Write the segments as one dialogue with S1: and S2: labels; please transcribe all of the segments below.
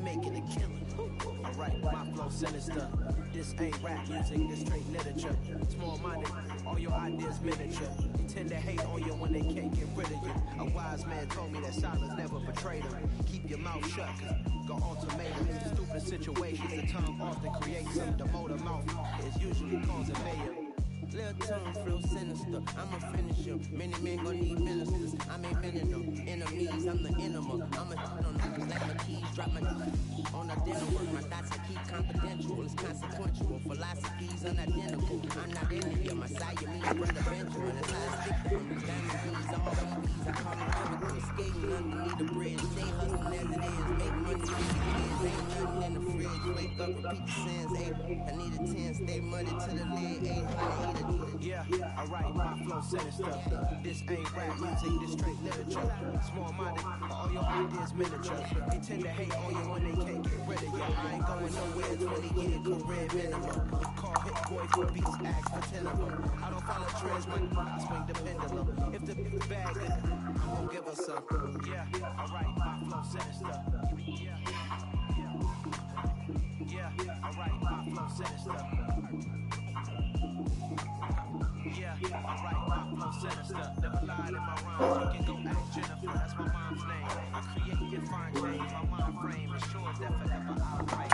S1: making a killing. Alright, my flow sinister. This ain't rap music, this straight literature. Small-minded, all your ideas miniature. They tend to hate on you when they can't get rid of you. A wise man told me that silence never betrayed him. Keep your mouth shut, cause got ultimatums. Stupid situations, the tongue often creates them. The motor mouth is usually causing mayhem. Little tongue flow sinister, I'ma finish him. Many men gon' need ministers, I'm inventing them. Enemies, I'm the enema. I'ma hit on them, like my keys, drop my on identical. My thoughts I keep confidential, it's consequential. Philosophies unidentical, I'm not in here. My Siamese brother Benjamin, that's how I stick to them. Diamond bees, all BBs, I call them chemicals. Skating underneath the bridge, stay hustling as it is. Make money, ain't nothing in the fridge. Wake up, repeat the sins, I need a 10, stay money to the lid, 800. Yeah, alright, my flow sinister. This ain't rap music, this straight literature. Small-minded, all your ideas miniature. They tend to hate on you when they can't get rid of you. I ain't going nowhere, 20-year career minimum. Call hit boy for beats, ask for 10 of them. I don't follow trends, but I swing the pendulum. If the bag, I'm gonna give us some. Yeah, alright, my flow sinister. Yeah, alright, my flow sinister. Yeah, alright, my flow sinister. Never lied in my rhymes. You can go ask Jennifer, that's my mom's name. I create and find change. My mind frame ensures that forever I'll write.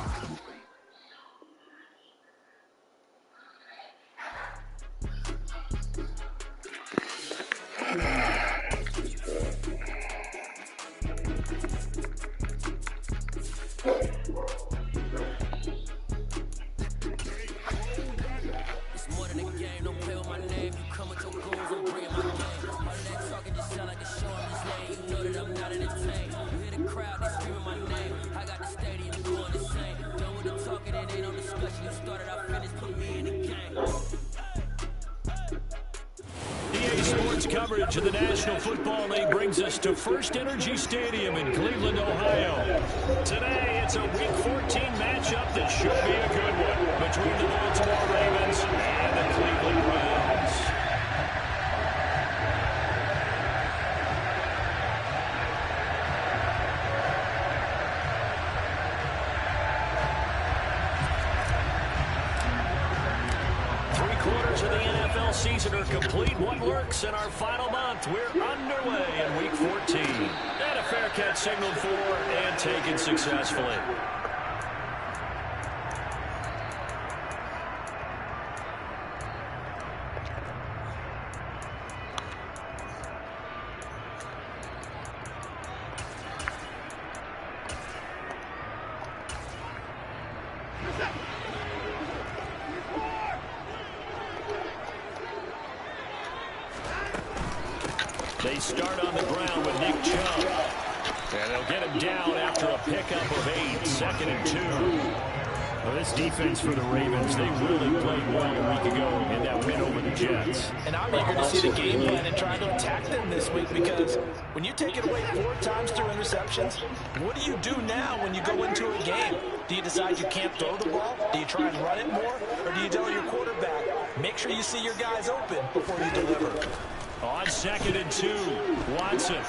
S2: Coverage of the National Football League brings us to First Energy Stadium in Cleveland, Ohio. Today, it's a Week 14 matchup that should be a good one between the Baltimore Ravens and the Cleveland Browns. Three-quarters of the NFL season are complete. What works in our final month? We're underway in Week 14. And a fair catch signaled for and taken successfully. They start on the ground with Nick Chubb. And they'll get him down after a pickup of 8, 2nd and 2. Well, this defense for the Ravens, they really played well a week ago in that win over the Jets.
S3: And I'm eager to see the game plan and try to attack them this week, because when you take it away 4 times through interceptions, what do you do now when you go into a game? Do you decide you can't throw the ball? Do you try and run it more? Or do you tell your quarterback, make sure you see your guys open before you deliver?
S2: On 2nd and 2, Watson.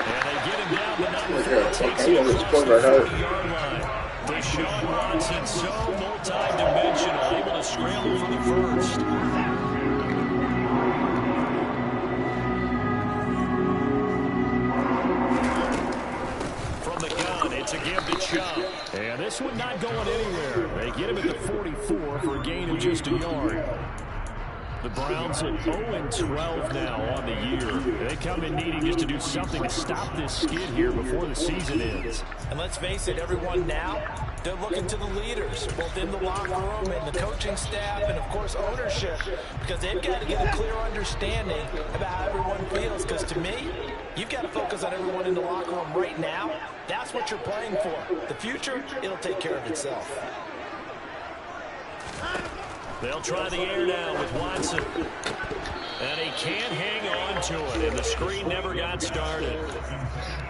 S2: And they get him down the number 4. Takes him across the 40-yard line. Deshaun Watson, so multi-dimensional, able to scramble for the first. From the gun, it's a give to Chubb. And this one not going anywhere. They get him at the 44 for a gain of just a yard. The Browns at 0-12 now on the year. They come in needing just to do something to stop this skid here before the season ends.
S3: And let's face it, everyone now, they're looking to the leaders, both in the locker room and the coaching staff and, of course, ownership, because they've got to get a clear understanding about how everyone feels. Because to me, you've got to focus on everyone in the locker room right now. That's what you're playing for. The future, it'll take care of itself.
S2: They'll try the air now with Watson. And he can't hang on to it, and the screen never got started.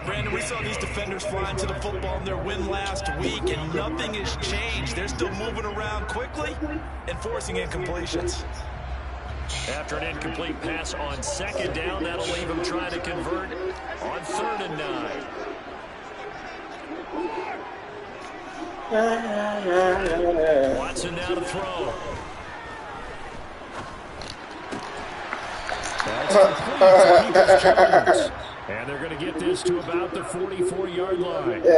S3: Brandon, we saw these defenders flying to the football in their win last week, and nothing has changed. They're still moving around quickly and forcing incompletions.
S2: After an incomplete pass on 2nd down, that'll leave him trying to convert on 3rd and 9. Watson now to throw. That's complete to Peoples-Jones. And they're going to get this to about the 44-yard line. So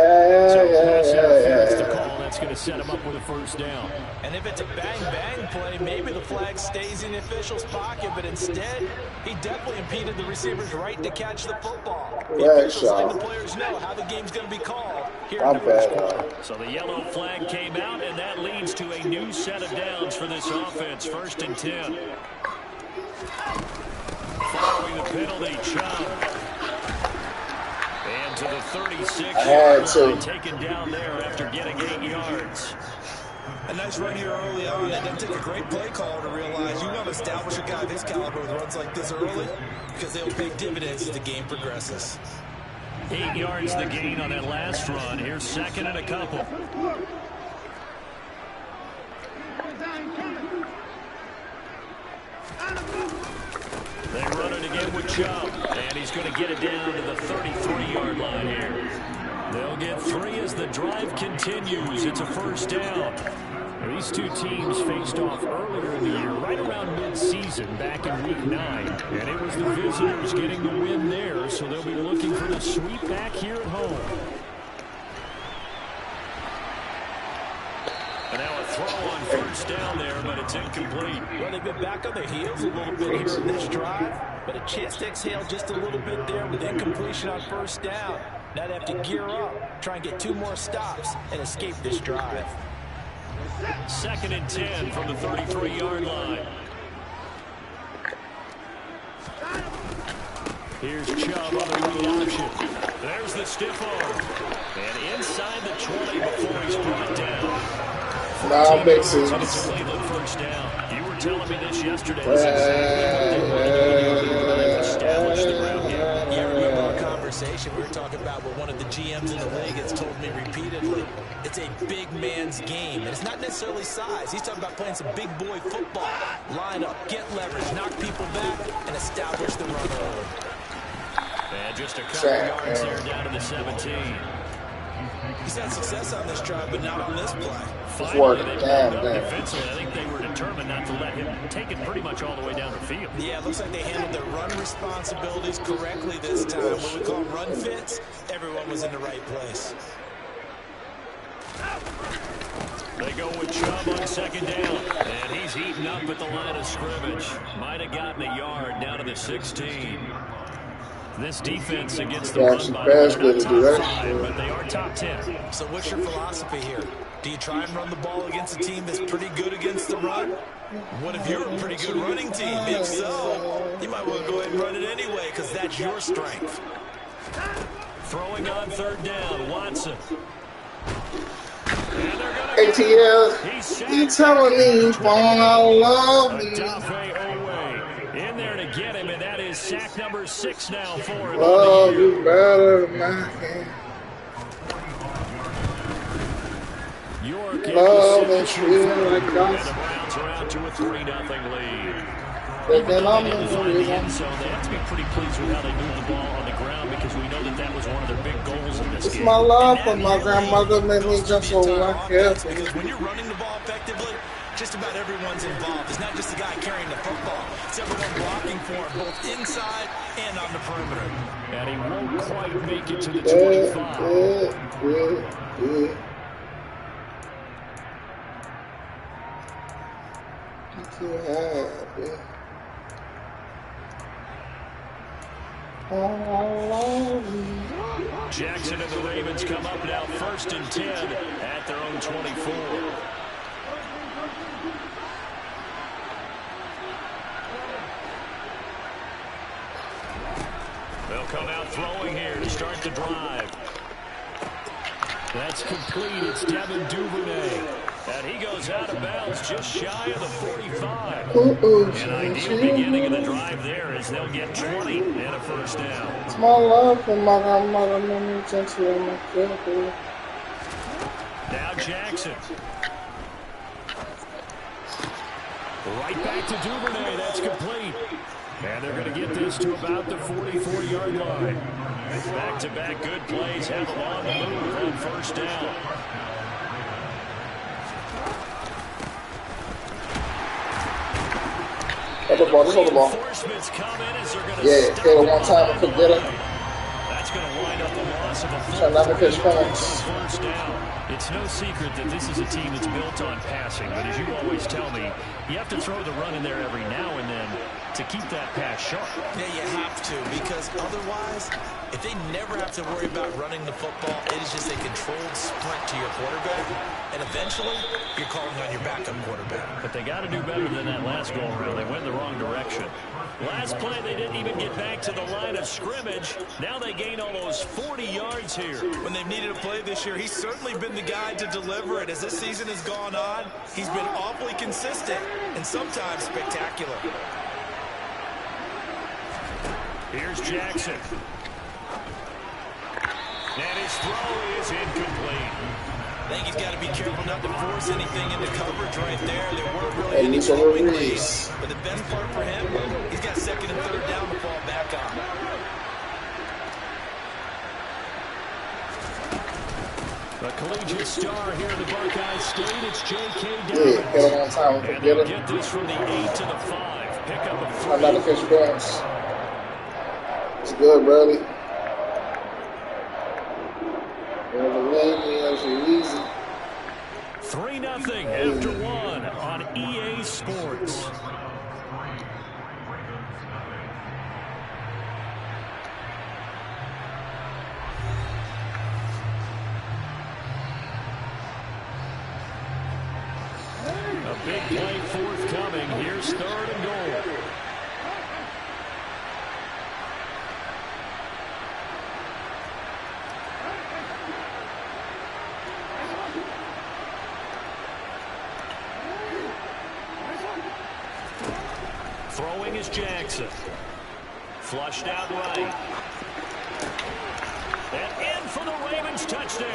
S2: pass interference to call. That's going to set him up with a first down.
S3: And if it's a bang-bang play, maybe the flag stays in the official's pocket, but instead, he definitely impeded the receiver's right to catch the football. The officials let the players know how the game's going to be called here in the first quarter.
S2: So the yellow flag came out, and that leads to a new set of downs for this offense. 1st and 10. Following the penalty, Chubb. And to the 36-yard line, taken down there after getting 8 yards.
S3: A nice run here early on. It doesn't take a great play caller to realize you want to establish a guy this caliber with runs like this early because they'll pay dividends as the game progresses.
S2: 8 yards the gain on that last run. Here's 2nd and a couple. They run it again with Chubb, and he's going to get it down to the 33-yard line here. They'll get 3 as the drive continues. It's a first down. These two teams faced off earlier in the year, right around mid-season, back in Week 9. And it was the visitors getting the win there, so they'll be looking for the sweep back here at home. And now a throw on first down there, but it's incomplete.
S3: Well, they've been back on their heels a little bit here in this drive, but a chance to exhale just a little bit there with incompletion on first down. Now they have to gear up, try and get 2 more stops, and escape this drive.
S2: 2nd and 10 from the 33-yard line. Here's Chubb on the read option. There's the stiff arm. And inside the 20 before he's brought down.
S4: Now makes sense.
S2: Cleveland first down. You were telling me this yesterday. This is exactly what they want to do to establish the ground game.
S3: Yeah, I remember our conversation we were talking about what one of the GMs in the league has told me repeatedly. It's a big man's game. And it's not necessarily size. He's talking about playing some big boy football. Line up, get leverage, knock people back, and establish the run early.
S2: And just a couple yards there down to the 17.
S3: He's had success on this drive, but not on this play.
S2: Finally, they brought up defensively. I think they were determined not to let him take it pretty much all the way down the field.
S3: Yeah, it looks like they handled their run responsibilities correctly this time. What we call run fits, everyone was in the right place.
S2: They go with Chubb on 2nd down. And he's eaten up at the line of scrimmage. Might have gotten a yard down to the 16. This defense against the run by the top 5, but they are top 10.
S3: So what's your philosophy here? Do you try and run the ball against a team that's pretty good against the run? What if you're a pretty good running team? If so, you might want to go ahead and run it anyway because that's your strength.
S2: Throwing on 3rd down, Watson.
S4: ATL, you telling me you wanna love me?
S2: In there to get him, and that is sack number 6 now for him.
S4: Love you better than I can. Love and feel like
S2: the Browns are out to a 3-0 lead.
S4: But then I'm in the
S2: zone. They have to be pretty pleased with how they moved the ball on the ground because we know that that was one of their big goals in this game.
S4: My love for my grandmother made me just so like it.
S3: Because when you're running the ball effectively, just about everyone's involved. It's not just the guy carrying the football. It's everyone blocking for him, both inside and on the perimeter.
S2: And he won't quite make it to the 25. Jackson and the Ravens come up now 1st and 10 at their own 24. They'll come out throwing here to start the drive. That's complete. It's Devin Duvernay. And he goes out of bounds just shy of the 45. An ideal beginning of the drive there as they'll get 20 and a first down.
S4: It's my love for my grandmother made me just so like it.
S2: Now Jackson. Right back to Duvernay. That's complete. And they're going to get this to about the 44-yard line. Back-to-back good plays have them on the move on first down.
S4: Other ball, this other ball. Yeah, hit it one time and could get it.
S2: That's going to wind up the loss of a
S4: first
S2: down. It's no secret that this is a team that's built on passing, but as you always tell me, you have to throw the run in there every now and then to keep that pass sharp.
S3: Yeah, you have to, because otherwise, if they never have to worry about running the football, it is just a controlled sprint to your quarterback, and eventually, you're calling on your backup quarterback.
S2: But they got to do better than that last go-around. They went the wrong direction. Last play, they didn't even get back to the line of scrimmage. Now they gain almost 40 yards here.
S3: When they've needed a play this year, he's certainly been the guy to deliver it. As this season has gone on, he's been awfully consistent and sometimes spectacular.
S2: Here's Jackson. And his throw is incomplete.
S3: I think he's got to be careful not to force anything into coverage right there. There weren't really any throwing lanes. But the best part for him, he's got second and third down to fall back on.
S2: A collegiate star here in the Buckeye State. It's J.K. Dobbins.
S4: Yeah, get it on time.
S2: And they'll get this from the 8 to the 5. Pick up a free.
S4: I'm not a fish points. It's good, Bradley. Easy.
S2: 3-0 after 1 on EA Sports. A big play forthcoming. Here's 3rd and goal. Throwing is Jackson. Flushed out right. And in for the Ravens touchdown.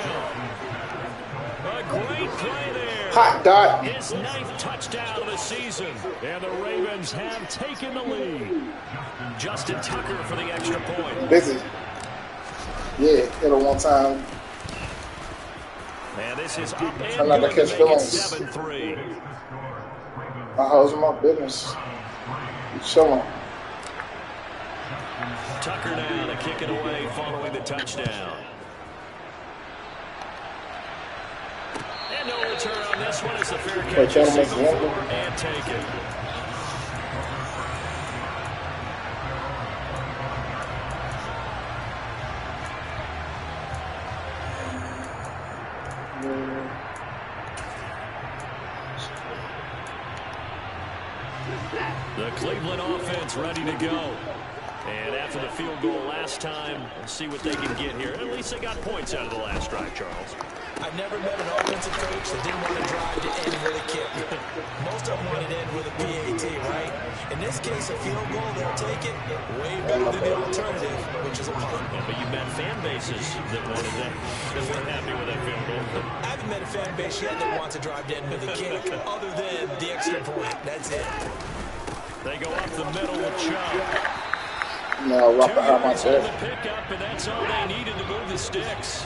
S2: A great play there.
S4: Hot dot.
S2: His 9th touchdown of the season. And the Ravens have taken the lead. Justin Tucker for the extra point.
S4: Busy. Yeah, hit it one time.
S2: And this is up and
S4: I'm not
S2: good
S4: to catch
S2: to make it
S4: feelings.
S2: 7-3.
S4: How's my business? Chilling.
S2: Tucker now to kick it away following the touchdown. And no return on this one as the fair catch is single for and taken. The Cleveland offense ready to go. And after the field goal last time, we'll see what they can get here. At least they got points out of the last drive, Charles.
S3: I've never met an offensive coach that didn't want to drive to end with a kick. Most of them wanted to end with a PAT, right? In this case, a field goal, they'll take it way better than the alternative, which is a punt.
S2: Yeah, but you met fan bases that wanted that, that weren't happy with that field goal.
S3: I haven't met a fan base yet that wants to drive to end with a kick, other than the extra point. That's it.
S2: They go up the middle with Chubb.
S4: No, rough
S2: 2 yards on the
S4: myself.
S2: pickup, and that's all they needed to move the sticks.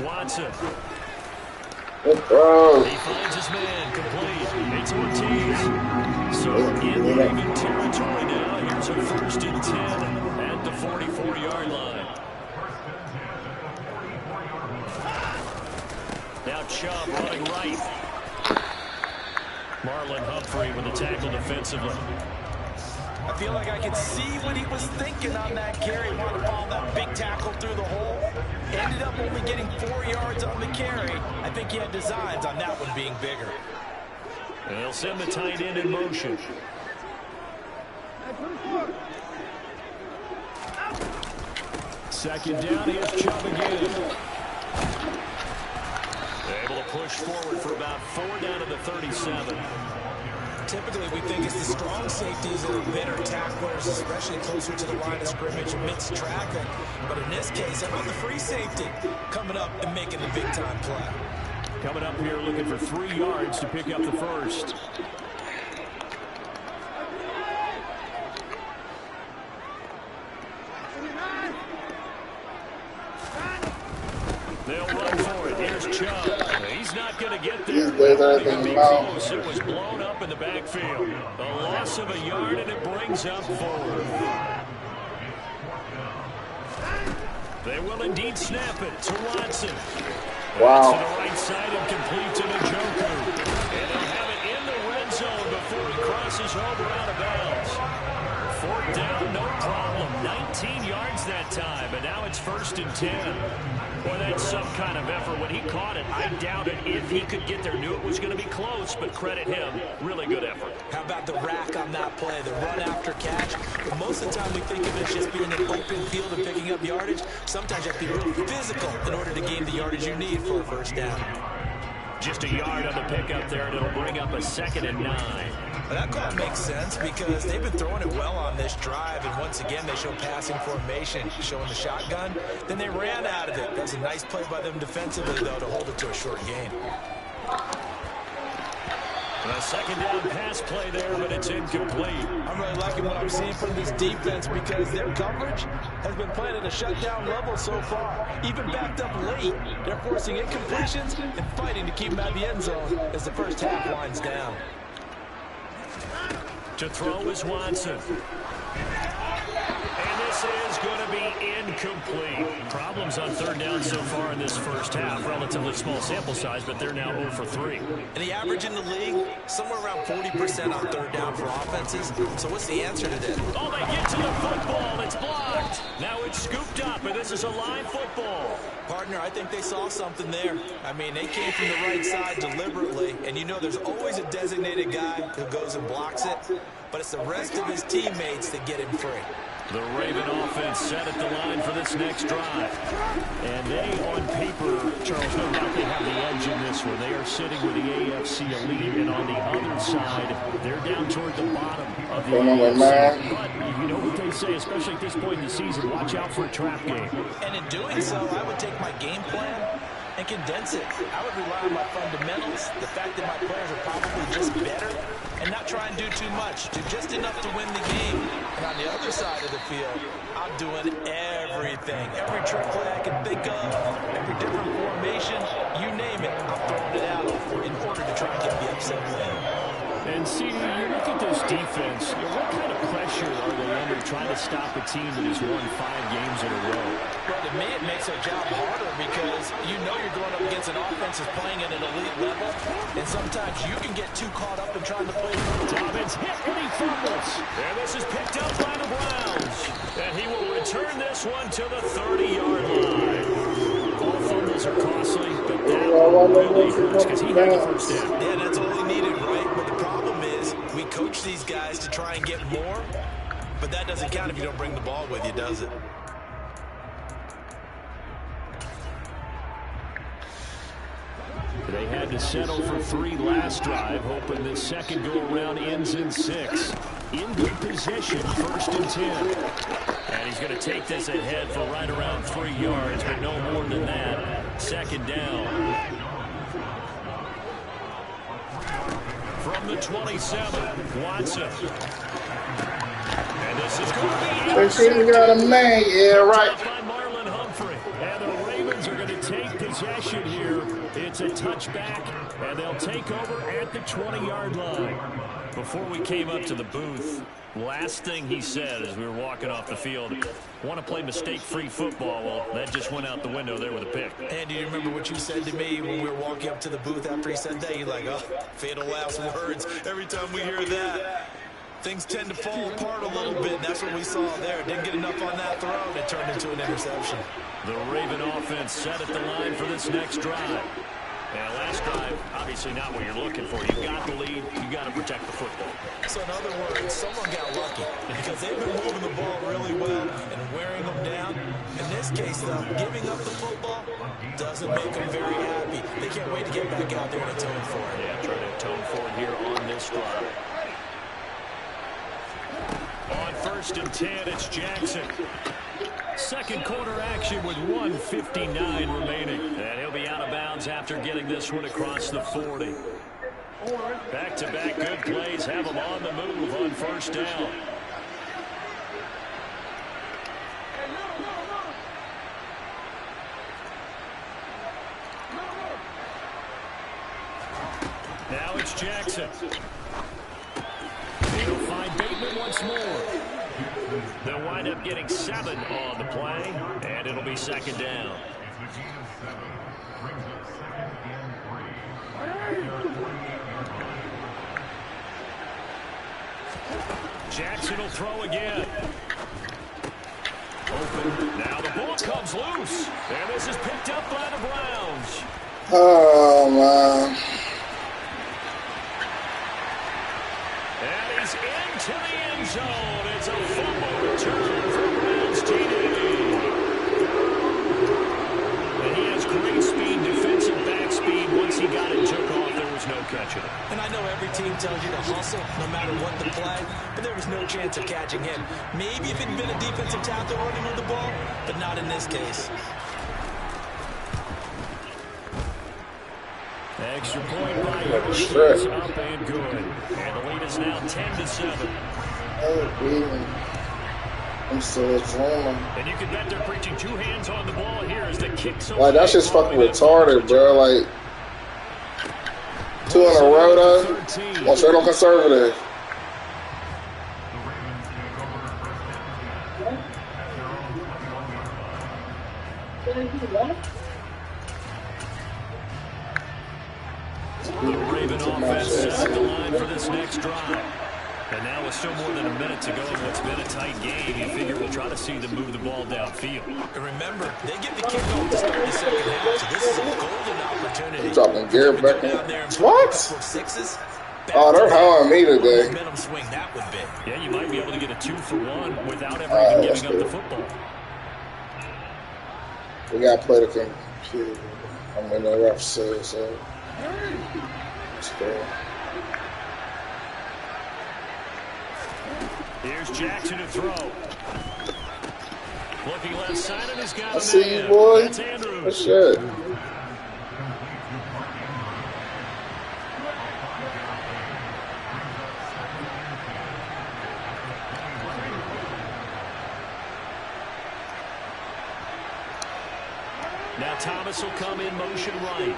S2: Watson.
S4: Good throw.
S2: He finds his man complete. It's Ortiz. So in Raven territory now. Here's a 1st and 10 at the 44-yard line. Now Chubb running right. Marlon Humphrey with the tackle defensively.
S3: I feel like I could see what he was thinking on that carry. Wanted to follow that big tackle through the hole. Ended up only getting 4 yards on the carry. I think he had designs on that one being bigger.
S2: And they'll send the tight end in motion. Second down, here's Chubb again. Able to push forward for about 4 down to the 37.
S3: Typically, we think it's the strong safeties that are better tacklers, especially closer to the line of scrimmage amidst traffic. But in this case, how about the free safety coming up and making the big-time play?
S2: Coming up here looking for 3 yards to pick up the first. They'll run for it. there's Chubb. He's not going to get there.
S4: These days everything
S2: Be
S4: about.
S2: close. It was blown up in the backfield. A loss of a yard, and it brings up 4th. They will indeed snap it to Watson.
S4: Wow.
S2: To the right side and complete to Njoku. And they'll have it in the red zone before he crosses over out of bounds. 4th down, no problem. 19 yards that time, and now it's 1st and 10. Boy, that's some kind of effort. When he caught it, I doubted if he could get there. Knew it was going to be close, but credit him. Really good effort.
S3: How about the rack on that play, the run after catch? But most of the time we think of it as just being an open field and picking up yardage. Sometimes you have to be real physical in order to gain the yardage you need for a 1st down.
S2: Just a yard on the pickup there, and it'll bring up a 2nd and 9.
S3: Well, that call makes sense because they've been throwing it well on this drive, and once again they show passing formation, showing the shotgun. Then they ran out of it. That was a nice play by them defensively, though, to hold it to a short gain.
S2: A 2nd down pass play there, but it's incomplete.
S3: I'm really liking what I'm seeing from this defense because their coverage has been playing at a shutdown level so far. Even backed up late, they're forcing incompletions and fighting to keep them out of the end zone as the first half winds down.
S2: To throw is Watson. And this is going to be incomplete. Problems on 3rd down so far in this first half. Relatively small sample size, but they're now 0 for 3.
S3: And the average in the league, somewhere around 40% on 3rd down for offenses. So what's the answer to this?
S2: Oh, they get to the football. It's blocked. Now it's scooped up, and this is a live football.
S3: Partner, I think they saw something there. I mean, they came from the right side deliberately, and you know there's always a designated guy who goes and blocks it, but it's the rest of his teammates that get him free.
S2: The Raven offense set at the line for this next drive. And they, on paper, Charles, no doubt they have the edge in this one. They are sitting with the AFC elite, and on the other side, they're down toward the bottom of the AFC. But you know what they say, especially at this point in the season, watch out for a trap game.
S3: And in doing so, I would take my game plan and condense it. I would rely on my fundamentals, the fact that my players are probably just better, and not try and do too much, do just enough to win the game. And on the other side of the field, I'm doing everything. Every trick play I can think of, every different formation, you name it, I'm throwing it out in order to try and get the upset win.
S2: And see, you look at this defense, what kind of pressure are they under trying to stop a team that has won 5 games in a row?
S3: Well, to me, it makes our job harder because you know you're going up against an offense that's playing at an elite level, and sometimes you can get too caught up in trying to play.
S2: Dobbins hit when he fumbles. And this is picked up by the Browns. And he will return this one to the 30-yard line. All fumbles are costly, but that one really hurts because he had the 1st down.
S3: Yeah, that's all he needed, right? But the problem is we coach these guys to try and get more, but that doesn't count if you don't bring the ball with you, does it?
S2: They had to settle for 3 last drive, hoping this second go-around ends in 6. In good position, 1st and 10. And he's going to take this ahead for right around 3 yards, but no more than that. 2nd down. From the 27, Watson. And this is going to be...
S4: They shouldn't got a man, yeah, right.
S2: By Marlon Humphrey. And the Ravens are going to take possession here. It's a touchback, and they'll take over at the 20-yard line. Before we came up to the booth, last thing he said as we were walking off the field, want to play mistake-free football. Well, that just went out the window there with a pick.
S3: And do you remember what you said to me when we were walking up to the booth after he said that? You're like, oh, fatal last words. Every time we hear that, things tend to fall apart a little bit, and that's what we saw there. Didn't get enough on that throw, and it turned into an interception.
S2: The Raven offense set at the line for this next drive. And last drive, obviously not what you're looking for. You got the lead. You got to protect the football.
S3: So in other words, someone got lucky because they've been moving the ball really well and wearing them down. In this case, though, giving up the football doesn't make them very happy. They can't wait to get back out there and atone for it.
S2: Yeah, trying to atone for it here on this drive. On 1st and 10, it's Jackson. Second quarter action with 1:59 remaining. And he'll be out of bounds after getting this one across the 40. Back-to-back good plays have him on the move on 1st down. It's Jackson. He'll find Bateman once more. They'll wind up getting 7 on the play, and it'll be second down. Jackson will throw again. Open. Now the ball comes loose. And this is picked up by the Browns.
S4: Oh, man.
S2: And he's into the end zone. It's a fumble return for Browns TD. And he has great speed, defensive back speed. Once he got it and took off, there was no catching it.
S3: And I know every team tells you to hustle no matter what the play, but there was no chance of catching him. Maybe if it had been a defensive tackle running with the ball, but not in this case.
S2: Extra point by Yoshi is up and good. And the lead is now 10-7.
S4: I'm still dreaming.
S2: And you can bet they're preaching 2 hands on the ball here as the kicks.
S4: Like, that's just fucking retarded, bro. Like, 2 in a row, though. Well, straight on conservative.
S2: The Raven offense set the line for this next drive. And now with still more than a minute to go in what's been a tight game, you figure we'll try to see them move the ball downfield.
S3: And remember, they get the kickoff to start the second half, so this is a golden opportunity.
S4: You're talking Garrett Beckman. What? Oh, they're howling me today.
S3: Swing that would be.
S2: Yeah, you might be able to get a 2-for-1 without ever even giving up the football.
S4: We got to play the computer. I mean, the ref says so. Let's go.
S2: Here's Jackson to throw. Looking left side, and he's got
S4: I see you, boy. That's Andrews. Good shit.
S2: Now Thomas will come in motion right.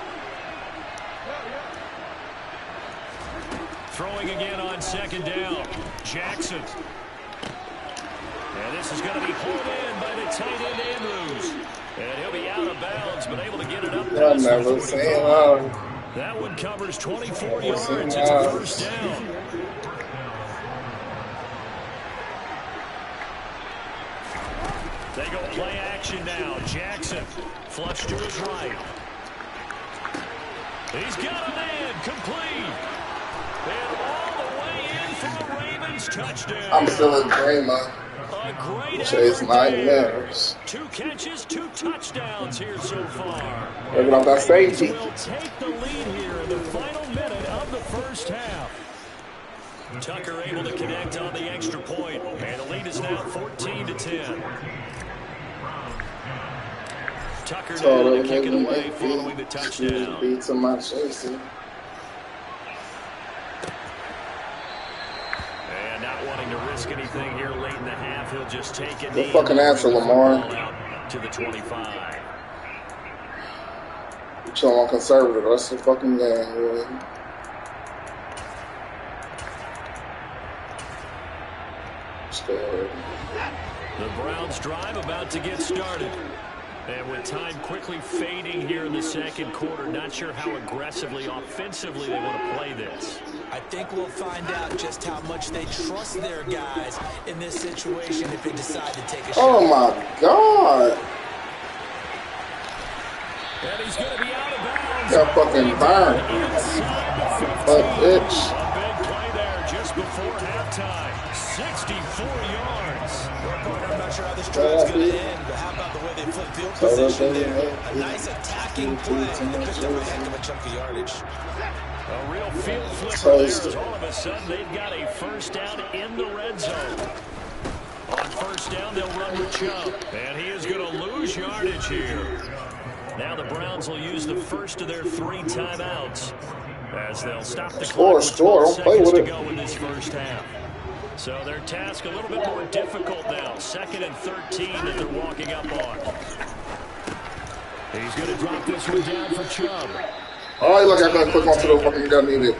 S2: Throwing again on second down. Jackson. And this is going to be pulled in by the tight end Andrews. And he'll be out of bounds, but able to get it up.
S4: I've never seen
S2: that one covers 24 yards. It's a first down. They go play action now. Jackson flush to his right. He's got a man complete. And all the way in for the Ravens touchdown.
S4: I'm still a dreamer.
S2: A great
S4: Chase nightmares.
S2: 2 catches, 2 touchdowns here so far.
S4: Looking off that safety.
S2: Will take the lead here in the final minute of the first half. Tucker able to connect on the extra point, and the lead is now 14-10. Tucker now to kick it away following the touchdown.
S4: Beats on my chasing.
S2: And not wanting to risk anything here late in the half, he'll just take it.
S4: The fucking answer, Lamar.
S2: To the 25.
S4: You chill on conservative. That's the fucking game, really.
S2: The Browns drive about to get started. And with time quickly fading here in the second quarter, not sure how aggressively, offensively they want to play this.
S3: I think we'll find out just how much they trust their guys in this situation if they decide to take a shot.
S4: Oh, my God.
S2: And he's going to be out of bounds.
S4: Got fucking burned. Fuck, bitch.
S2: A big play there just before halftime. 64 yards.
S3: I'm not sure how this drive's going to end, but how about the way they flip field position there? A nice attacking play. They picked up a heck of a chunk of yardage.
S2: A real field flipper there as all of a sudden they've got a first down in the red zone. On first down, they'll run with Chubb. And he is going to lose yardage here. Now the Browns will use the first of their 3 timeouts as they'll stop the clock with 12 seconds to go in this first half. So their task a little bit more difficult now. 2nd and 13 that they're walking up on. He's going to drop this one down for Chubb.
S4: Oh, look, I got to click onto the fucking gun needed.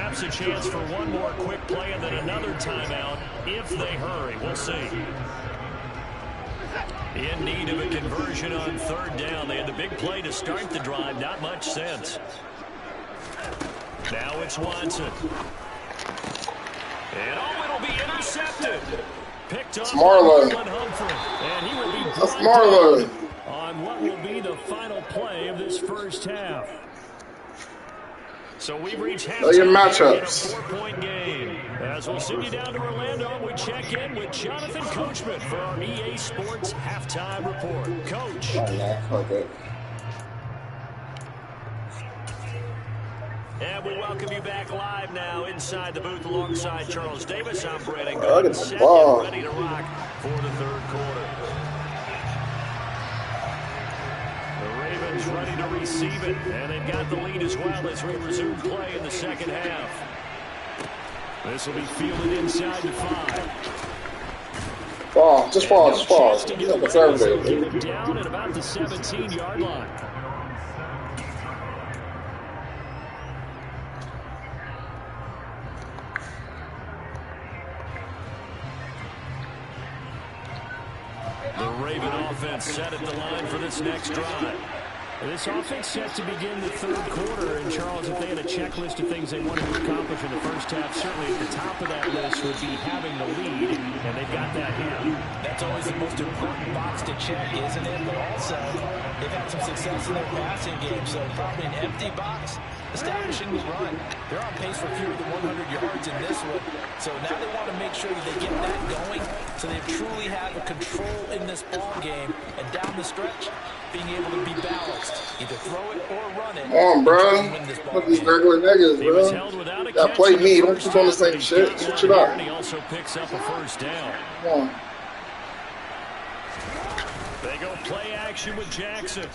S2: perhaps a chance for one more quick play and then another timeout if they hurry. We'll see. In need of a conversion on third down. They had the big play to start the drive. Not much sense. Now it's Watson. And it'll be intercepted. Picked up
S4: Marlon.
S2: And he will be
S4: That's Marlon.
S2: On what will be the final play of this first half. So we've reached halftime
S4: your
S2: in a
S4: matchups.
S2: 4-point game. As we'll send you down to Orlando, we check in with Jonathan Coachman for our EA Sports Halftime Report. Coach.
S4: Okay.
S2: And we welcome you back live now inside the booth alongside Charles Davis. I'm Brandon
S4: Look
S2: Goodman,
S4: at the
S2: set
S4: ball.
S2: and ready to rock for the third quarter. The Ravens ready to receive it, and they've got the lead as well as we resume play in the second half. This will be fielded inside the 5.
S4: Fall. Just fall. Just fall.
S2: Chance to get away.
S4: Conservative.
S2: Keep it down at about the 17-yard line. The Raven offense set at the line for this next drive. This offense set to begin the third quarter. And, Charles, if they had a checklist of things they wanted to accomplish in the first half, certainly at the top of that list would be having the lead, and they've got that here.
S3: That's always the most important box to check, isn't it? But also, they've had some success in their passing game, so probably an empty box, establishing the run. They're on pace for fewer than 100 yards in this one, so now they want to make sure that they get that going so they truly have a control in this ball game, and down the stretch, being able to be balanced. Either throw it or run it.
S4: Come on, bro. Look at these regular niggas, bro. Gotta play me. Don't keep on the same shit. Switch it up.
S2: He also picks up a first down.
S4: Come on.
S2: They go play action with Jackson.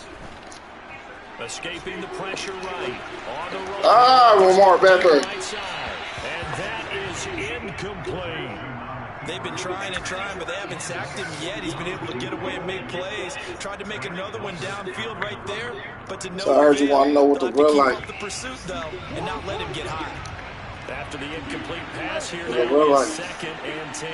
S2: Escaping the pressure right. On the run.
S4: Lamar Becker.
S2: Right side. And that is incomplete.
S3: They've been trying and trying, but they haven't sacked him yet. He's been able to get away and make plays. Tried to make another one downfield right there, but to no
S4: So I heard you want to know what the real like.
S3: Keep up the pursuit, though, and not let him get high.
S2: After the incomplete pass here,
S4: Yeah,
S2: now
S4: well,
S2: is 2nd and 10.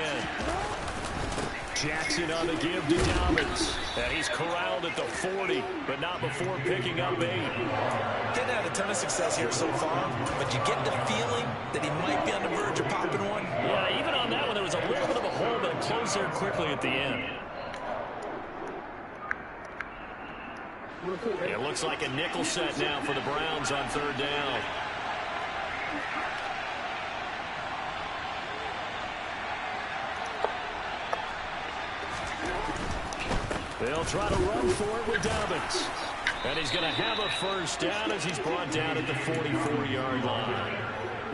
S2: Jackson on the give to Dobbins. And he's corralled at the 40, but not before picking up 8.
S3: Didn't have a ton of success here so far, but you get the feeling that he might be on the verge of popping one.
S2: Yeah, even on that one, there was a little bit of a hole, but it closed there quickly at the end. It looks like a nickel set now for the Browns on third down. They'll try to run for it with Dobbins. And he's going to have a first down as he's brought down at the 44-yard line.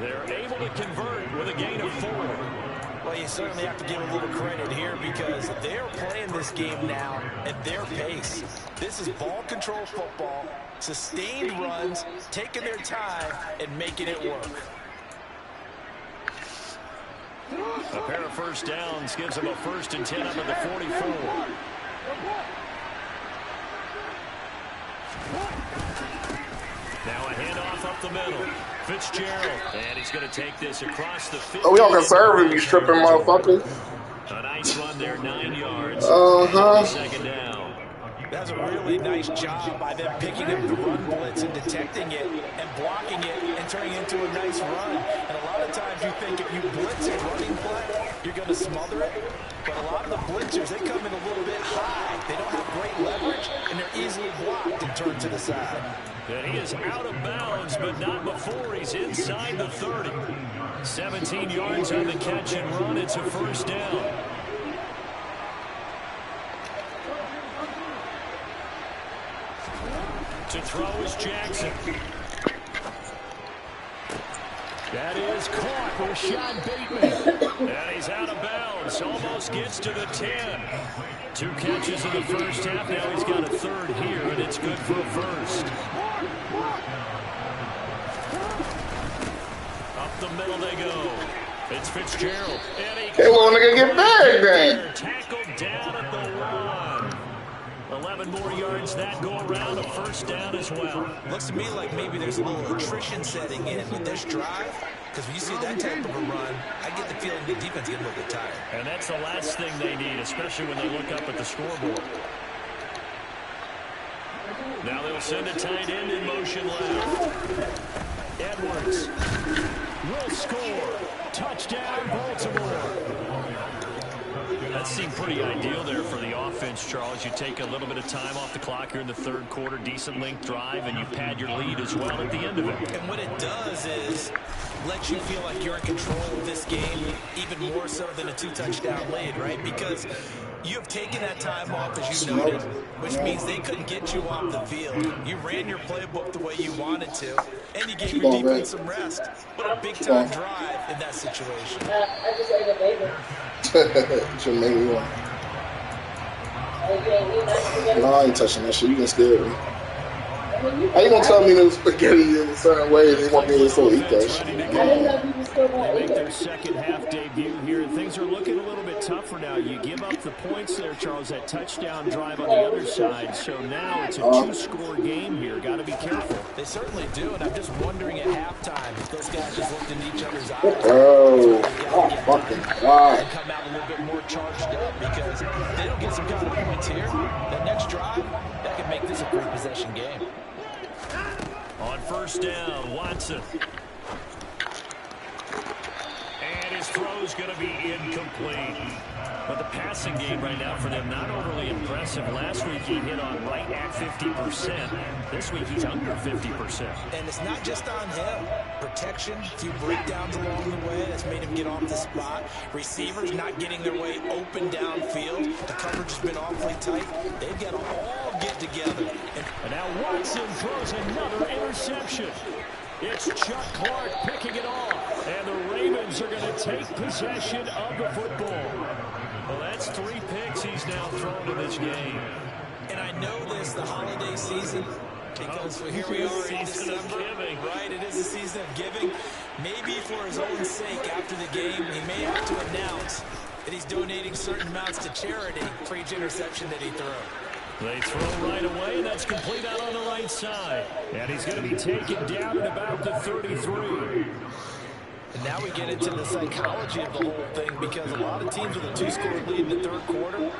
S2: They're able to convert with a gain of 4.
S3: Well, you certainly have to give a little credit here because they're playing this game now at their pace. This is ball control football, sustained runs, taking their time, and making it work.
S2: A pair of first downs gives them a 1st and 10 up at the 44. Now a handoff up the middle. Fitzgerald. And he's going to take this across the 50.
S4: Oh, we don't conservative, you stripping motherfuckers.
S2: A nice run there, 9 yards. Second down.
S3: That's a really nice job by them picking up the run blitz and detecting it and blocking it and turning it into a nice run. And a lot of times you think if you blitz a running play, you're going to smother it. But a lot of the blitzers, they come in a little bit high. They don't have great leverage, and they're easily blocked and turned to the side.
S2: And he is out of bounds, but not before he's inside the 30. 17 yards on the catch and run. It's a first down. To throw is Jackson. That is caught. Rashad Bateman. And he's out of bounds. Almost gets to the 10. 2 catches in the first half. Now he's got a 3rd here, and it's good for a 1st. Up the middle they go. It's Fitzgerald. And he
S4: want to get back then.
S2: Tackled down at the 1. 11 more yards that go around, a first down as well.
S3: Looks to me like maybe there's a little attrition setting in with this drive. Because when you see that type of a run, I get the feeling the defense gets a little bit tired.
S2: And that's the last thing they need, especially when they look up at the scoreboard. Now they'll send a tight end in motion left. Edwards will score. Touchdown, Baltimore. That seemed pretty ideal there for the offense, Charles. You take a little bit of time off the clock here in the third quarter, decent length drive, and you pad your lead as well at the end of it.
S3: And what it does is let you feel like you're in control of this game even more so than a 2-touchdown lead, right? Because you have taken that time off, as you noted, which means they couldn't get you off the field. You ran your playbook the way you wanted to, and you gave your defense some rest. What a big-time drive in that situation.
S4: I just ate a baby. Should make me one. No, I ain't touching that shit. You can scare me. How you gonna tell me the spaghetti in a certain way and you want me to still eat that shit?
S2: They make their second half debut here, and things are looking a little bit tougher now. You give up the points there, Charles, that touchdown drive on the other side. So now it's a two-score game here. Got to be careful.
S3: They certainly do, and I'm just wondering at halftime if those guys just looked into each other's eyes.
S4: Oh fucking God.
S3: And come out a little bit more charged up, because if they don't get some kind of points here, that next drive, that could make this a three-possession game.
S2: On first down, Watson. And his throw's going to be incomplete. But the passing game right now for them, not overly impressive. Last week he hit on right at 50%. This week he's under 50%.
S3: And it's not just on him. Protection, a few breakdowns along the way that's made him get off the spot. Receivers not getting their way open downfield. The coverage has been awfully tight. They've got to all get together.
S2: And now Watson throws another interception. It's Chuck Clark picking it off. And the Ravens are going to take possession of the football. Well, that's 3 picks he's now thrown in this game.
S3: And I know this, the holiday season, because here we are in December, right? It is a season of giving. Maybe for his own sake after the game, he may have to announce that he's donating certain amounts to charity for each interception that he threw.
S2: They throw right away, and that's complete out on the right side. And he's going to be taken down at about the 33.
S3: And now we get into the psychology of the whole thing, because a lot of teams with a 2-score lead in the third quarter,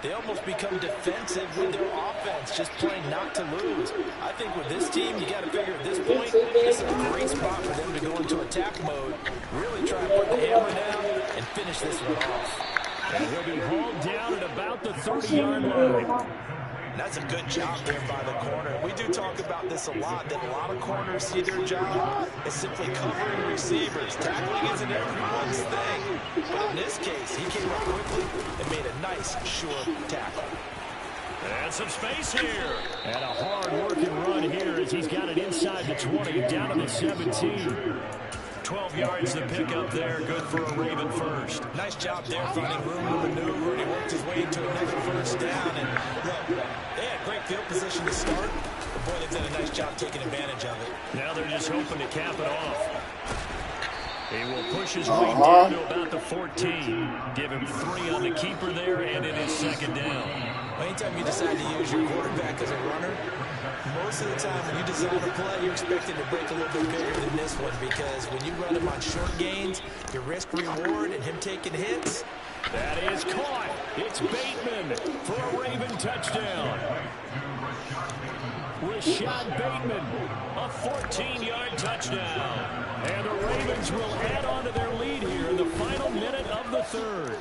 S3: they almost become defensive with their offense, just playing not to lose. I think with this team, you got to figure at this point, this is a great spot for them to go into attack mode, really try to put the hammer down and finish this one off.
S2: And he'll be hauled down at about the 30-yard line.
S3: That's a good job there by the corner. We do talk about this a lot, that a lot of corners see their job as simply covering receivers. Tackling isn't everyone's thing. But in this case, he came up quickly and made a nice, sure tackle.
S2: And some space here. And a hard-working run here as he's got it inside the 20, down to the 17. 12 yards to pick up there. Good for a Raven first.
S3: Nice job there finding room to maneuver, and he worked his way into another first down. And look, they had great field position to start, but boy, they've done a nice job taking advantage of it.
S2: Now they're just hoping to cap it off. He will push his way down to about the 14. Give him 3 on the keeper there, and it is second down.
S3: Well, anytime you decide to use your quarterback as a runner, most of the time when you design a play, you're expected to break a little bit bigger than this one, because when you run him on short gains, your risk-reward and him taking hits.
S2: That is caught. It's Bateman for a Raven touchdown. Rashad Bateman, a 14-yard touchdown. And the Ravens will add on to their lead here in the final minute of the third.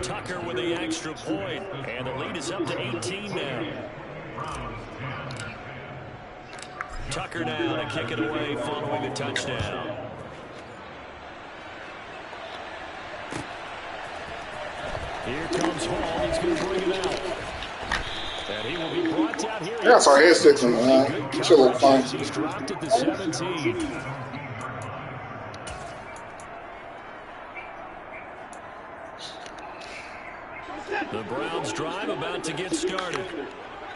S2: Tucker with the extra point, and the lead is up to 18 now. Tucker now to kick it away following the touchdown. Here comes Hall. He's going to bring it out. And he will be brought down here.
S4: Yeah, sorry, head sticks in, man. Should look fine.
S2: He's dropped at the 17. The Browns drive about to get started.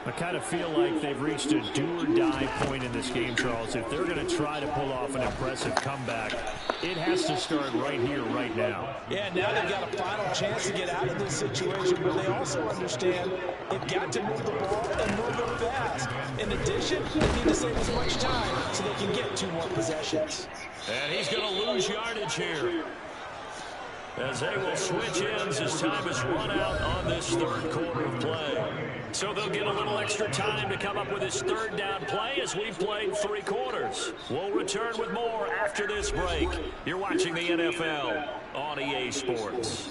S2: I kind of feel like they've reached a do-or-die point in this game, Charles. If they're going to try to pull off an impressive comeback, it has to start right here, right now.
S3: Yeah, now they've got a final chance to get out of this situation, but they also understand they've got to move the ball and move it fast. In addition, they need to save as much time so they can get 2 more possessions.
S2: And he's going to lose yardage here, as they will switch ends as time is run out on this third quarter of play. So they'll get a little extra time to come up with his third down play as we've played 3 quarters. We'll return with more after this break. You're watching the NFL on EA Sports.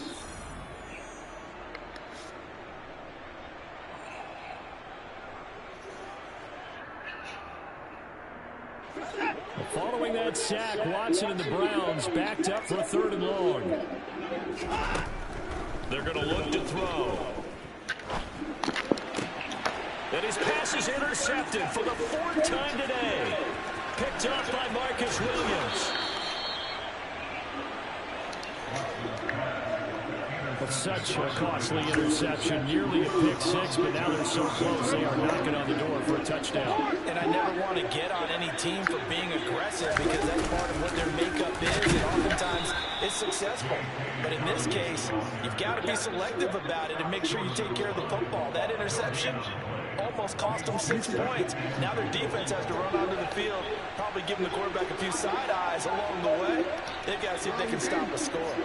S2: Following that sack, Watson and the Browns backed up for 3rd and long. They're going to look to throw. And his pass is intercepted for the 4th time today. Picked up by Marcus Williams. That's such a costly interception, nearly a pick-6, but now they're so close they are knocking on the door for a touchdown.
S3: And I never want to get on any team for being aggressive because that's part of what their makeup is, and oftentimes it's successful. But in this case, you've got to be selective about it and make sure you take care of the football. That interception almost cost them 6 points. Now their defense has to run onto the field, probably giving the quarterback a few side eyes along the way. They've got to see if they can stop a score.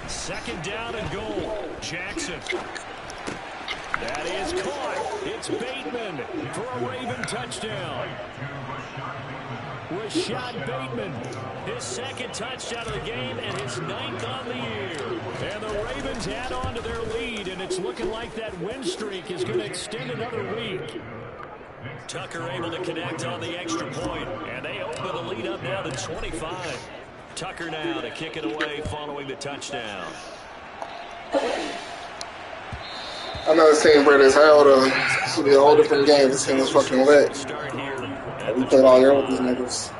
S2: Second down and goal. Jackson. That is caught. It's Bateman for a Raven touchdown. Rashad Bateman, his 2nd touchdown of the game and his 9th on the year. And the Ravens add on to their lead, and it's looking like that win streak is going to extend another week. Tucker able to connect on the extra point, and they open the lead up now to 25. Tucker now to kick it away following the touchdown.
S4: I know this team bred as hell, though. This will be a whole different game. This team is fucking lit. We played all year with these niggas.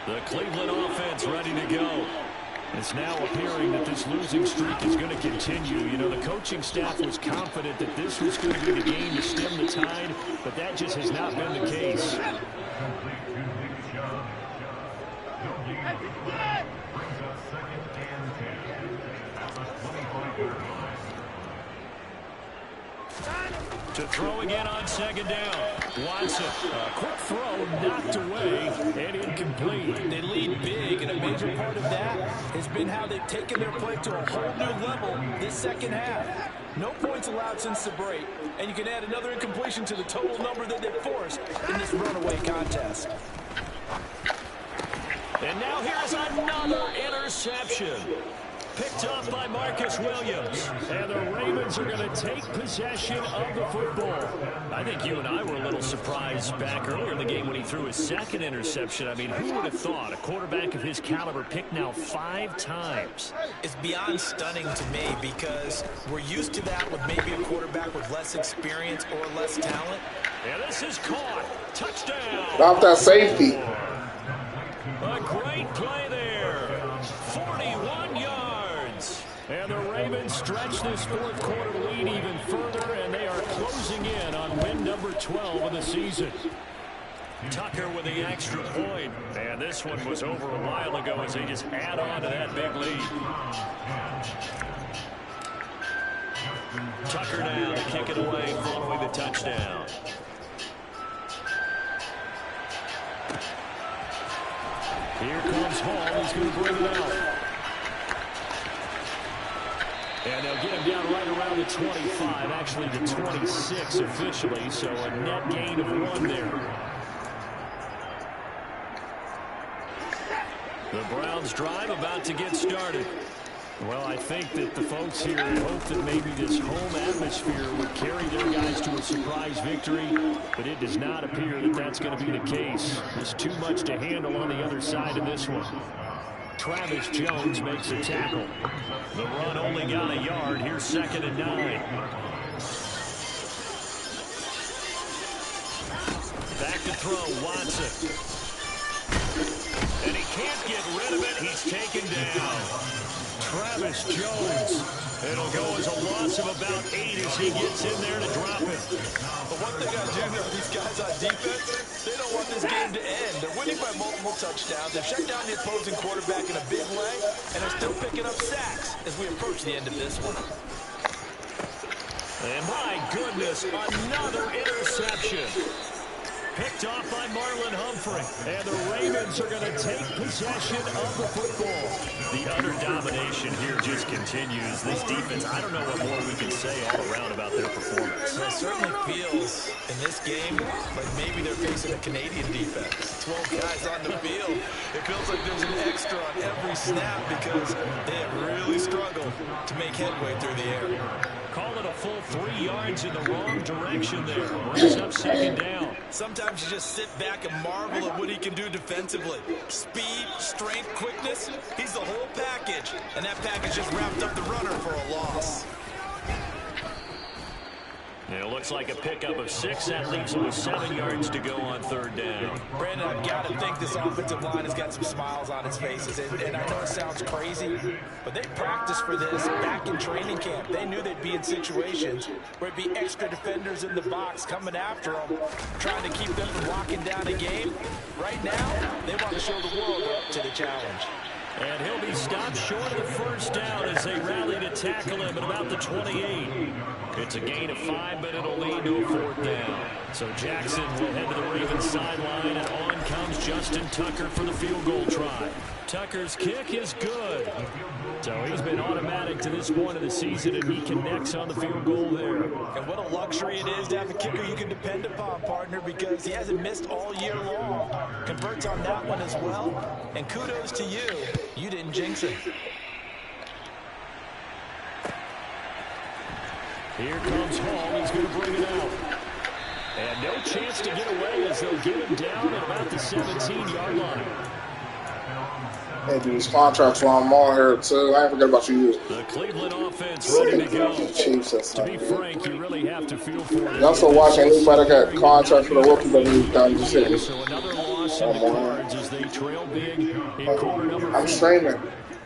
S2: The Cleveland offense ready to go. It's now appearing that this losing streak is going to continue. You know, the coaching staff was confident that this was going to be the game to stem the tide, but that just has not been the case. To throw again on 2nd down. Watson, a quick throw, knocked away, and incomplete.
S3: They lead big, and a major part of that has been how they've taken their play to a whole new level this second half. No points allowed since the break, and you can add another incompletion to the total number that they've forced in this runaway contest.
S2: And now here's another interception. Picked up by Marcus Williams. And the Ravens are going to take possession of the football. I think you and I were a little surprised back earlier in the game when he threw his 2nd interception. I mean, who would have thought a quarterback of his caliber picked now 5 times?
S3: It's beyond stunning to me because we're used to that with maybe a quarterback with less experience or less talent.
S2: And this is caught. Touchdown.
S4: Off that safety.
S2: A great play there. 41 yards. And the Ravens stretch this 4th quarter lead even further, and they are closing in on win number 12 of the season. Tucker with the extra point. And this one was over a while ago as they just add on to that big lead. Tucker now to kick it away following the touchdown. Here comes Hall. He's going to bring it out. And they'll get him down right around the 25, actually the 26 officially, so a net gain of 1 there. The Browns drive about to get started. Well, I think that the folks here hope that maybe this home atmosphere would carry their guys to a surprise victory, but it does not appear that that's going to be the case. There's too much to handle on the other side of this one. Travis Jones makes a tackle. The run only got a yard. Here's 2nd and 9. Back to throw, Watson. And he can't get rid of it. He's taken down. Travis Jones. It'll go as a loss of about 8 as he gets in there to drop it.
S3: But one thing I do know, these guys on defense, they don't want this game to end. They're winning by multiple touchdowns. They've shut down the opposing quarterback in a big way, and they're still picking up sacks as we approach the end of this one.
S2: And my goodness, another interception. Picked off by Marlon Humphrey. And the Ravens are going to take possession of the football. The utter domination here just continues. This defense, I don't know what more we can say all around about their performance.
S3: It certainly feels in this game like maybe they're facing a Canadian defense. 12 guys on the field. It feels like there's an extra on every snap because they have really struggled to make headway through the air.
S2: Call it a full 3 yards in the wrong direction there. Brings up second down.
S3: Sometimes you just sit back and marvel at what he can do defensively. Speed, strength, quickness, he's the whole package. And that package just wrapped up the runner for a loss.
S2: It looks like a pickup of 6. That leaves him with 7 yards to go on third down.
S3: Brandon, I've got to think this offensive line has got some smiles on its faces. And I know it sounds crazy, but they practiced for this back in training camp. They knew they'd be in situations where it'd be extra defenders in the box coming after them, trying to keep them from locking down a game. Right now, they want to show the world up to the challenge.
S2: And he'll be stopped short of the first down as they rally to tackle him at about the 28. It's a gain of 5, but it'll lead to a fourth down. So Jackson will head to the Ravens sideline, and on comes Justin Tucker for the field goal try. Tucker's kick is good. So he's been automatic to this point of the season, and he connects on the field goal there.
S3: And what a luxury it is to have a kicker you can depend upon, partner, because he hasn't missed all year long. Converts on that one as well. And kudos to you. You didn't jinx it.
S2: Here comes Hall. He's going to bring it out. And no chance to get away as they'll get him down at about the 17-yard line.
S4: Hey, dude, these contracts while I'm on here, too. I ain't forget about you.
S2: The Cleveland offense ready to go.
S4: Chiefs,
S2: to be frank, you really have to feel for it.
S4: You also watching anybody got contracts for the rookie that you can just hit.
S2: So another loss in the Cards as they trail big in quarter number 4.
S4: I'm streaming.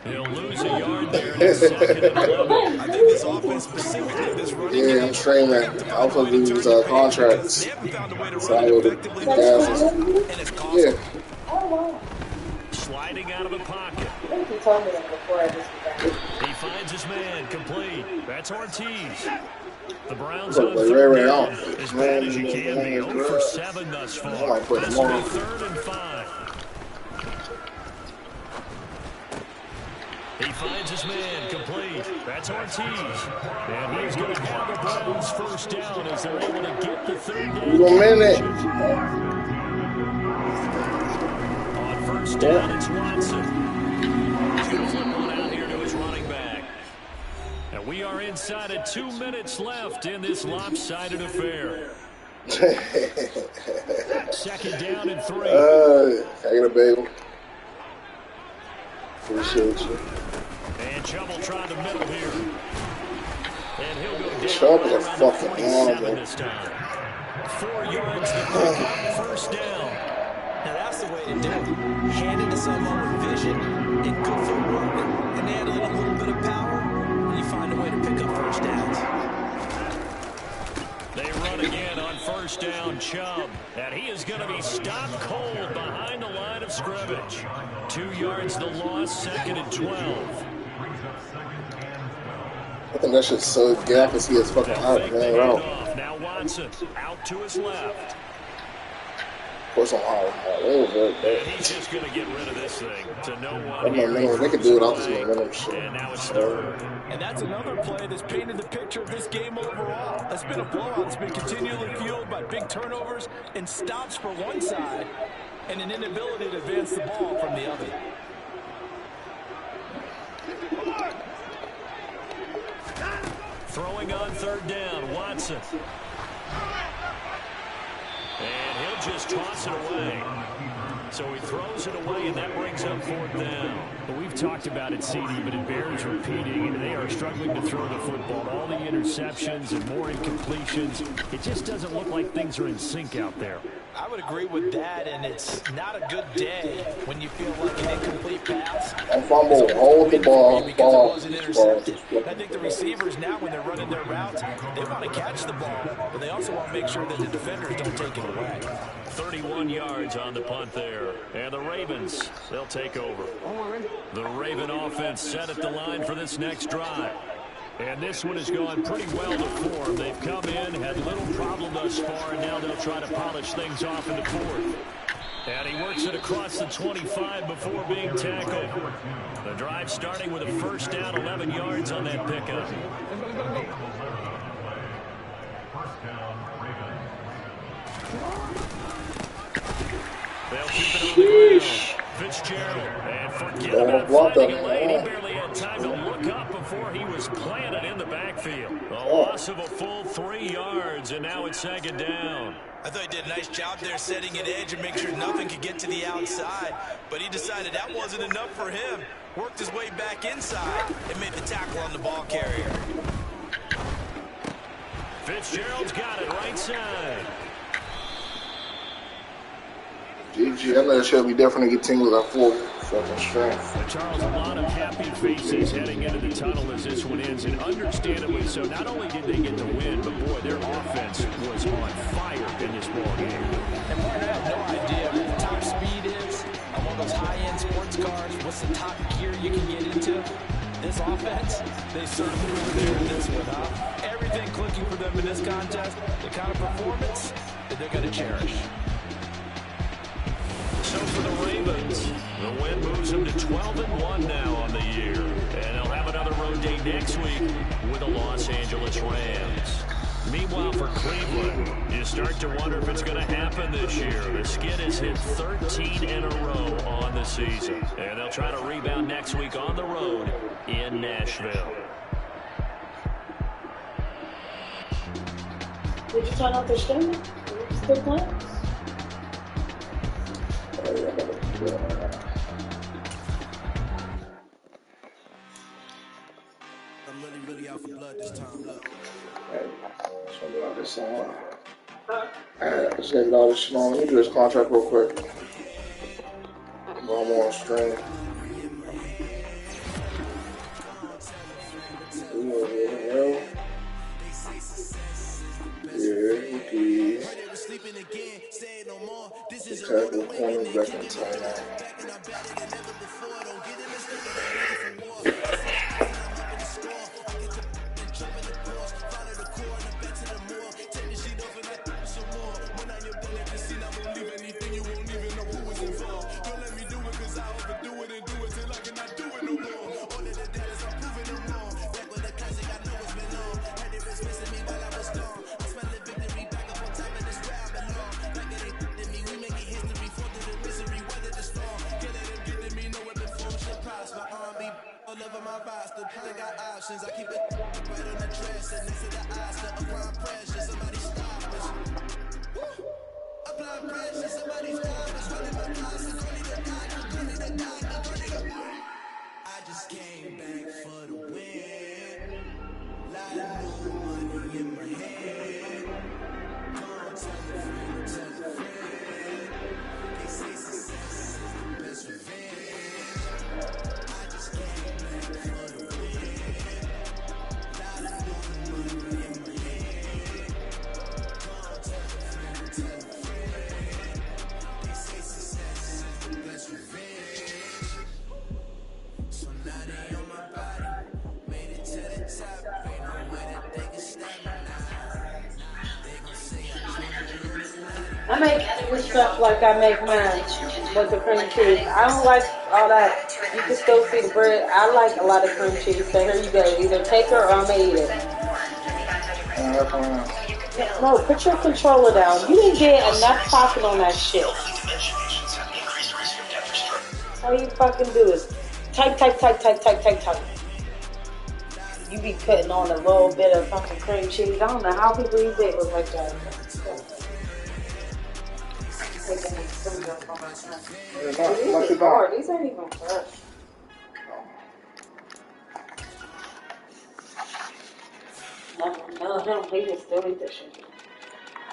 S2: He'll lose a yard there in his second and 11.
S3: I think this offense specifically, this running game,
S4: I'm streaming. I also do these contracts.
S3: they haven't found a way to
S4: So
S3: run
S4: I
S3: it
S4: would,
S3: effectively this year, and it's costing.
S4: yeah.
S2: Sliding out of the pocket.
S5: You told me that before I just got
S2: He finds his man complete. That's Ortiz. The Browns
S4: Look,
S2: on
S4: like,
S2: third
S4: right
S2: down.
S4: out.
S2: As bad as you can be. 0 for 7 thus far. This will be 3rd and 5. He finds his man complete. That's Ortiz. And he's going to have the Browns first down as they're able to get the 3rd down.
S4: 1 minute.
S2: On first down, it's Watson. He's going to flip one out here to his running back. And we are inside of 2 minutes left in this lopsided affair. Second down and 3.
S4: I get a bagel. Appreciate you.
S2: And Chubb will try the middle here. And he'll go down
S4: Chubb is a
S2: around the
S4: fucking
S2: 47
S4: animal.
S2: this time. 4 yards to pick up first down.
S3: Now that's the way to do it. Hand it to someone with vision and good footwork and add a little bit of power, and you find a way to pick up first downs.
S2: They run again on first down, Chubb. And he is going to be stopped cold behind the line of scrimmage. 2 yards the loss, 2nd and 12.
S4: I think that shit's so gap as he is fucking hot, man. Wow.
S2: Now Watson out to his left.
S4: Of course, I'm hot.
S2: And he's just going to get rid of this thing to no one.
S4: They could do it off this momentum shit.
S2: And now it's 3rd.
S3: And that's another play that's painted the picture of this game overall. It's been a blowout. It's been continually fueled by big turnovers and stops for one side and an inability to advance the ball from the other.
S2: Throwing on 3rd down, Watson. And he'll just toss it away. So he throws it away, and that brings up 4th down. Well, we've talked about it, CD, but it bears repeating. They are struggling to throw the football. All the interceptions and more incompletions. It just doesn't look like things are in sync out there.
S3: I would agree with that, and it's not a good day when you feel like an incomplete pass.
S4: And fumble, hold the ball.
S3: Because it wasn't intercepted. I think the receivers now, when they're running their routes, they want to catch the ball, but they also want to make sure that the defenders don't take it away.
S2: 31 yards on the punt there. And the Ravens, they'll take over. The Raven offense set at the line for this next drive. And this one has gone pretty well to form. They've come in, had little problem thus far, and now they'll try to polish things off in the 4th. And he works it across the 25 before being tackled. The drive starting with a 1st down, 11 yards on that pickup. They'll keep it on the ground. Fitzgerald, and forget about finding a lane. He barely had time to look up before he was planted in the backfield. A loss of a full 3 yards, and now it's 2nd down.
S3: I thought he did a nice job there setting an edge and make sure nothing could get to the outside, but he decided that wasn't enough for him. Worked his way back inside and made the tackle on the ball carrier.
S2: Fitzgerald's got it right side.
S4: GG, I know it should be different to get teams with a full fucking strength.
S2: Charles, a lot of happy faces heading into the tunnel as this one ends, and understandably so. Not only did they get the win, but boy, their offense was on fire in this ball game.
S3: And Martin, I have no idea what the top speed is on one of those high-end sports cars. What's the top gear you can get into? This offense, they certainly were there in this one, huh? Everything clicking for them in this contest, the kind of performance that they're going to cherish.
S2: So for the Ravens, the win moves them to 12-1 now on the year. And they'll have another road day next week with the Los Angeles Rams. Meanwhile, for Cleveland, you start to wonder if it's going to happen this year. The Skid has hit 13 in a row on the season. And they'll try to rebound next week on the road in Nashville.
S5: Did you turn off the stream? Still playing?
S1: I'm really out for blood this time. Look.
S4: Just gonna get all this on. Just gotta get all this shit on. Let me do this contract real quick. While I'm on stream. Tackle corner back in timeout. I keep it right on the dress and next to the eyes, so applying pressure, somebody stop us. Applying pressure, somebody stop us. Running my class, and running the doctor. I just came back for the win. Lot of new money in my head. Come tell a friend. They say success is the best revenge. I just came back for the win.
S5: I make stuff like I make mine with the cream cheese. I don't like all that. You can still see the bread. I like a lot of cream cheese. So here you go. Either take her or I'm going to eat it. No, put your controller down. You didn't get enough talking on that shit. How you fucking do it? Type. You be cutting on a little bit of fucking cream cheese. I don't know how people eat bagels like that. taking these screws off on my son.
S6: Not
S5: These
S6: your
S5: are hard.
S6: dog.
S5: These ain't even fresh. No, he can still eat that shit.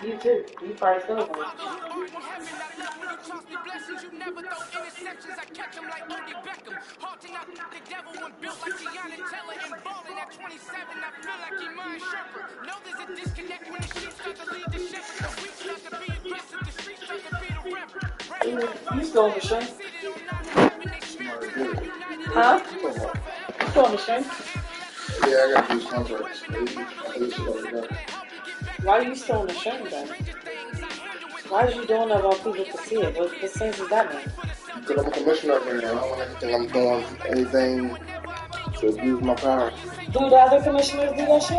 S5: You too. You probably still
S1: Our
S5: going
S1: Father who art in heaven, I love when you toss me blessings. You never throw interceptions. I catch them like Odie Beckham. Halting out the devil when built like Tiana Taylor and balling at 27. I feel like Iman Shumpert. Know there's a disconnect when the sheep start to lead the shepherd. The weak start to be aggressive. The streets start to be the reverend.
S5: You stole the string?
S1: Seated on 9/11, they spirits is not united.
S5: Huh?
S1: Indigenous are forever.
S5: You stole the string?
S6: Yeah, I got these contracts.
S5: Why are you stealing the string then? Why are you doing that while people can see it? What sense does that make?
S6: Because I'm a commissioner over here. I don't want anything I'm doing anything to abuse my power.
S5: Do the other commissioners do that shit?